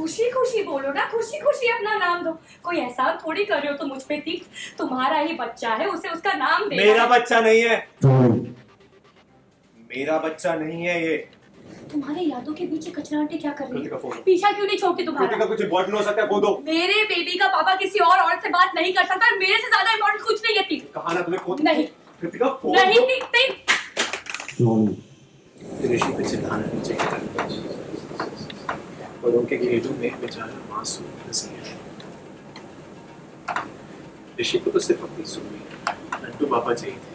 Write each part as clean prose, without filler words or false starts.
खुशी खुशी बोलो ना, खुशी खुशी अपना नाम दो। कोई एहसान थोड़ी कर रहे हो तुम मुझ पे तीर्थ। तुम्हारा ही बच्चा है, उसे उसका नाम दे। मेरा बच्चा नहीं है, मेरा बच्चा नहीं है ये। तुम्हारे यादों के पीछे कचराटे क्या कर रही कृतिका, फोन है? दो। पीछा क्यों नहीं छोड़ती तुम्हारा? कृतिका, कुछ इम्पोर्टेंट हो सकता है, फोन दो। मेरे बेबी का पापा किसी और औरत से बात नहीं कर सकता और मेरे से ज्यादा इम्पोर्टेंट कुछ नहीं है तीर्थ। कहा ना तुम्हें, फोन नहीं कृतिका, फोन नहीं दो। तीर्थ। ऋषि पे चिल्लाना नहीं चाहिए और उनके खेलों में बेचारा मासूम फंस गया। ऋषि को तो सिर्फ अपनी सुनी नंटू पापा चाहिए थे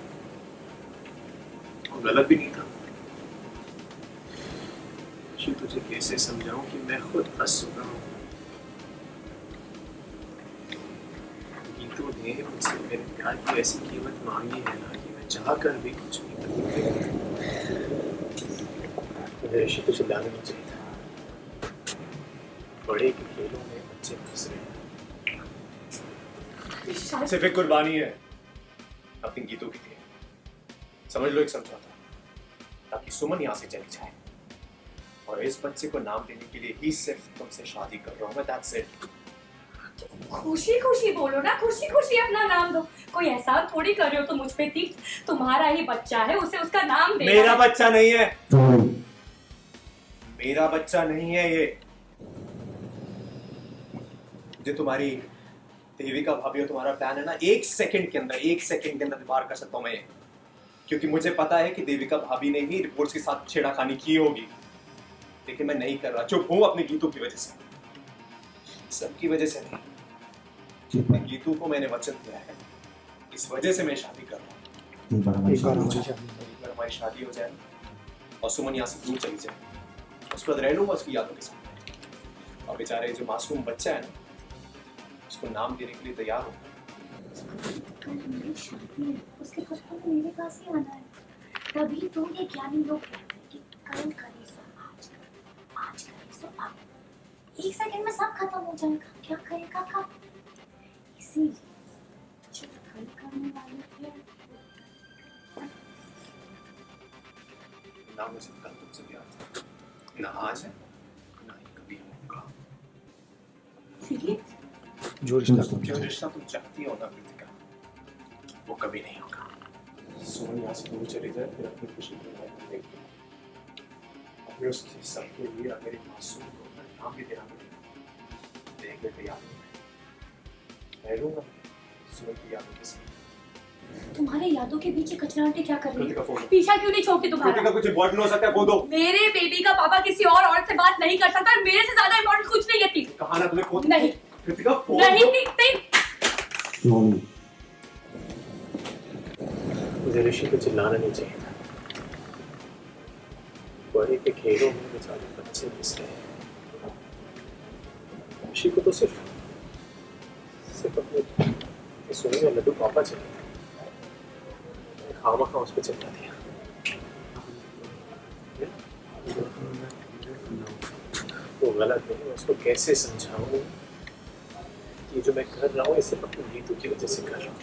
और गलत भी नहीं था। ऋषि, तुझे कैसे समझाऊं कि मैं खुद फंस चुका हूँ। गीतू ने मुझसे मेरे प्यार की ऐसी कीमत मांगी है ना कि मैं चाह कर भी कुछ नहीं कर सकता। ऋषि को चिल्लाना नहीं चाहिए था। बड़े के खेलों में बच्चे फंस रहे हैं। सिर्फ एक कुर्बानी है अपनी गीतों की थी, समझ लो, एक समझौता, ताकि सुमन यहाँ से चली जाए। और इस बच्चे को नाम देने के लिए ही सिर्फ तुमसे शादी कर रहा हूँ मैं, दैट्स इट। खुशी खुशी बोलो ना, खुशी खुशी अपना नाम दो। कोई एहसान थोड़ी कर रहे हो तुम मुझ पे तीर्थ। तुम्हारा ही बच्चा है, उसे उसका नाम दे। मेरा बच्चा नहीं है, मेरा बच्चा नहीं है ये। मुझे तुम्हारी देविका भाभी और तुम्हारा प्लान है ना, एक सेकंड के अंदर पार कर सकता हूं मैं ये। क्योंकि मुझे पता है कि देविका भाभी ने ही रिपोर्ट्स के साथ छेड़खानी की होगी, लेकिन मैं नहीं कर रहा। चुप हूं अपनी गीतू की वजह से, सबकी वजह से नहीं। अपनी गीतू को मैंने वचन दिया है, इस वजह से मैं शादी कर रहा हूँ। एक बार एक बार हमारी शादी हो जाए और सुमन यहाँ से दूर चली जाए, उसके बाद रह लूंगा उसकी यादों के साथ। और बेचारे जो मासूम बच्चा है ना, उसको नाम देने के लिए तैयार हूँ। कल मेरी शादी है, उसके पापा को मेरे पास ही आना है। तभी तो ये ज्ञानी लोग कहते हैं कि कल करे सो आज करे सो अब। एक सेकंड में सब खत्म हो जाएगा, क्या करेगा कब? इसीलिए जो कल करने वाले थे ना मुझे कल तुमसे प्यार था, ना आज है, ना ही कभी होगा। सीरियस? जो रिश्ता तुम चाहती हो ना कृतिका, वो कभी नहीं होगा। सुमन यहाँ से दूर चली जाए, फिर अपनी खुशी को देखते हैं। अगर उसके सबके लिए अगर एक मासूम को अपना नाम भी देना पड़ेगा, देखने तैयार हूँ मैं लूंगा सुमन की यादों के साथ। तुम्हारे यादों के पीछे कचराटे क्या कर रही कृतिका, फोन है? दो। पीछा क्यों नहीं छोड़ती तुम्हारा? कृतिका, कुछ इम्पोर्टेंट हो सकता है, फोन दो। मेरे बेबी का पापा किसी और औरत से बात नहीं कर सकता और मेरे से ज्यादा इम्पोर्टेंट कुछ नहीं है तीर्थ। कहा ना तुम्हें, फोन नहीं कृतिका, फोन नहीं दो। तीर्थ। मुझे ऋषि को चिल्लाना नहीं चाहिए था। बड़े के खेलों में बेचारे बच्चे फंस रहे हैं। ऋषि को तो सिर्फ अपने सुनी में लड्डू पापा चाहिए। खामा उस पर चिल्ला दिया। वो गलत है, मैं उसको कैसे समझाऊं कि जो मैं कर रहा हूँ इसे अपनी नीतू की वजह से कर रहा हूँ।